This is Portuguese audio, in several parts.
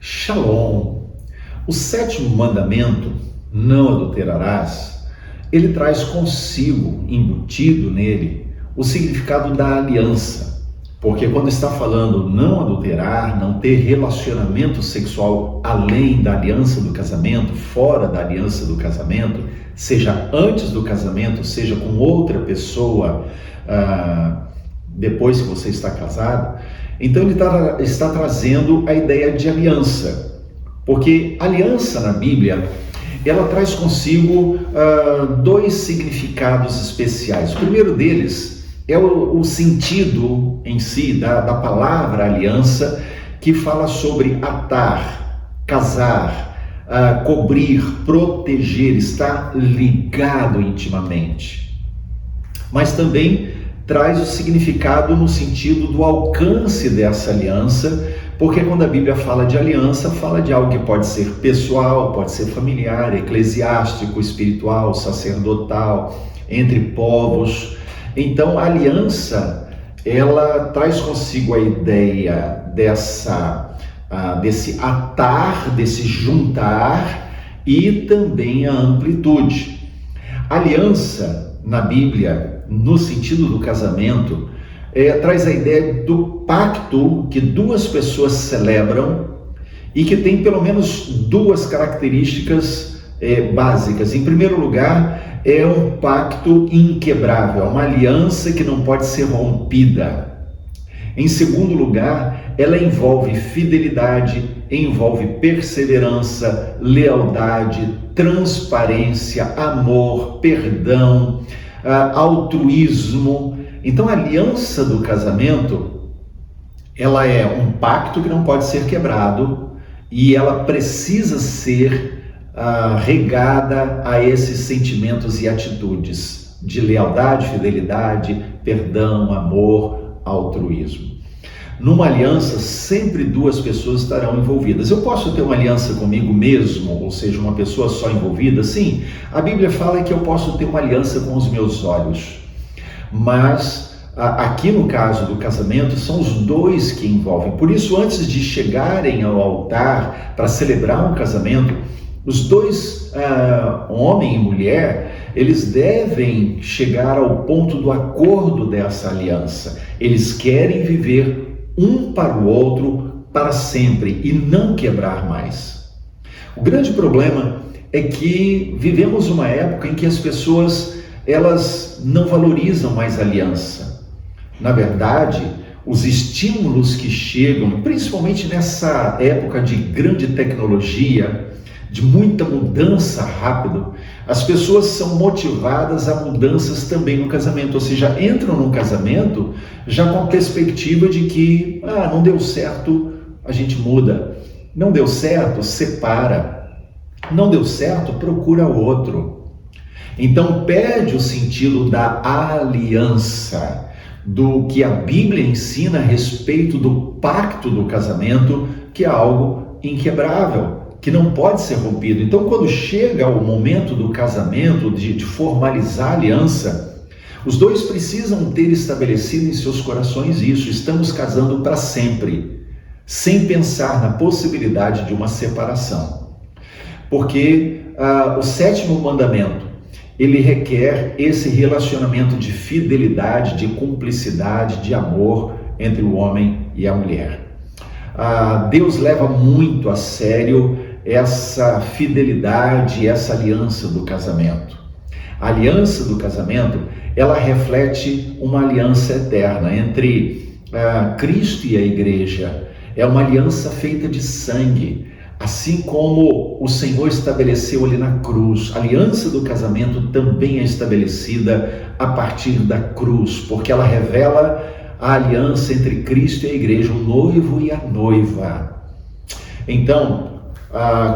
Shalom. O sétimo mandamento, não adulterarás, ele traz consigo, embutido nele, o significado da aliança. Porque quando está falando não adulterar, não ter relacionamento sexual além da aliança do casamento, fora da aliança do casamento, seja antes do casamento, seja com outra pessoa, depois que você está casado, então ele está trazendo a ideia de aliança. Porque aliança na Bíblia, ela traz consigo dois significados especiais. O primeiro deles é o sentido em si da palavra aliança, que fala sobre atar, casar, cobrir, proteger, estar ligado intimamente. Mas também traz o significado no sentido do alcance dessa aliança, porque quando a Bíblia fala de aliança, fala de algo que pode ser pessoal, pode ser familiar, eclesiástico, espiritual, sacerdotal, entre povos. Então a aliança, ela traz consigo a ideia desse atar, desse juntar e também a amplitude. Aliança na Bíblia, no sentido do casamento, traz a ideia do pacto que duas pessoas celebram e que tem pelo menos duas características básicas. Em primeiro lugar, é um pacto inquebrável, uma aliança que não pode ser rompida. Em segundo lugar, ela envolve fidelidade, envolve perseverança, lealdade, transparência, amor, perdão, altruísmo. Então a aliança do casamento, ela é um pacto que não pode ser quebrado e ela precisa ser regada a esses sentimentos e atitudes de lealdade, fidelidade, perdão, amor, altruísmo. Numa aliança, sempre duas pessoas estarão envolvidas. Eu posso ter uma aliança comigo mesmo, ou seja, uma pessoa só envolvida? Sim, a Bíblia fala que eu posso ter uma aliança com os meus olhos. Mas aqui no caso do casamento, são os dois que envolvem. Por isso, antes de chegarem ao altar para celebrar um casamento, os dois, homem e mulher, eles devem chegar ao ponto do acordo dessa aliança. Eles querem viver um para o outro para sempre e não quebrar mais. O grande problema é que vivemos uma época em que as pessoas, elas não valorizam mais a aliança. Na verdade, os estímulos que chegam, principalmente nessa época de grande tecnologia, de muita mudança rápida, as pessoas são motivadas a mudanças também no casamento, ou seja, entram no casamento já com a perspectiva de que, não deu certo, a gente muda. Não deu certo, separa. Não deu certo, procura outro. Então perde o sentido da aliança, do que a Bíblia ensina a respeito do pacto do casamento, que é algo inquebrável, que não pode ser rompido. Então, quando chega o momento do casamento, de formalizar a aliança, os dois precisam ter estabelecido em seus corações isso: estamos casando para sempre, sem pensar na possibilidade de uma separação. Porque o sétimo mandamento, ele requer esse relacionamento de fidelidade, de cumplicidade, de amor entre o homem e a mulher. Deus leva muito a sério essa fidelidade, essa aliança do casamento. A aliança do casamento, ela reflete uma aliança eterna entre Cristo e a igreja. É uma aliança feita de sangue, assim como o Senhor estabeleceu ali na cruz. A aliança do casamento também é estabelecida a partir da cruz, porque ela revela a aliança entre Cristo e a igreja, o noivo e a noiva. Então,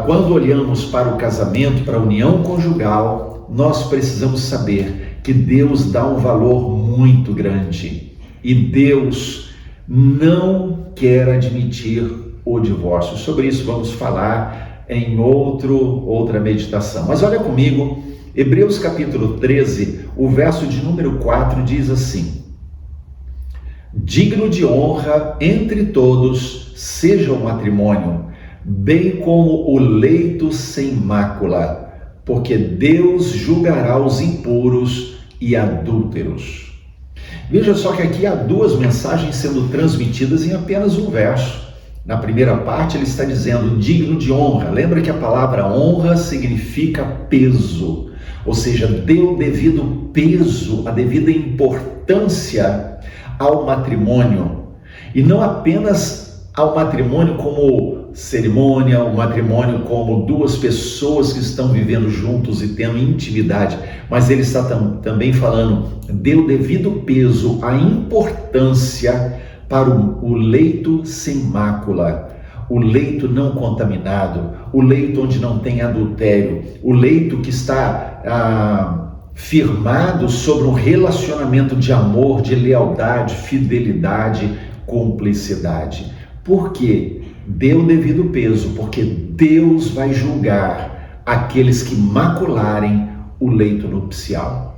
quando olhamos para o casamento, para a união conjugal, nós precisamos saber que Deus dá um valor muito grande e Deus não quer admitir o divórcio. Sobre isso vamos falar em outra meditação. Mas olha comigo, Hebreus capítulo 13, o verso de número 4 diz assim: digno de honra entre todos seja o matrimônio, bem como o leito sem mácula, porque Deus julgará os impuros e adúlteros. Veja só que aqui há duas mensagens sendo transmitidas em apenas um verso. Na primeira parte ele está dizendo digno de honra. Lembra que a palavra honra significa peso, ou seja, dê o devido peso, a devida importância ao matrimônio. E não apenas ao matrimônio como cerimônia, o matrimônio como duas pessoas que estão vivendo juntos e tendo intimidade, mas ele está também falando, dê o devido peso, a importância para o leito sem mácula, o leito não contaminado, o leito onde não tem adultério, o leito que está firmado sobre um relacionamento de amor, de lealdade, fidelidade, cumplicidade. Por quê? Dê o devido peso, porque Deus vai julgar aqueles que macularem o leito nupcial.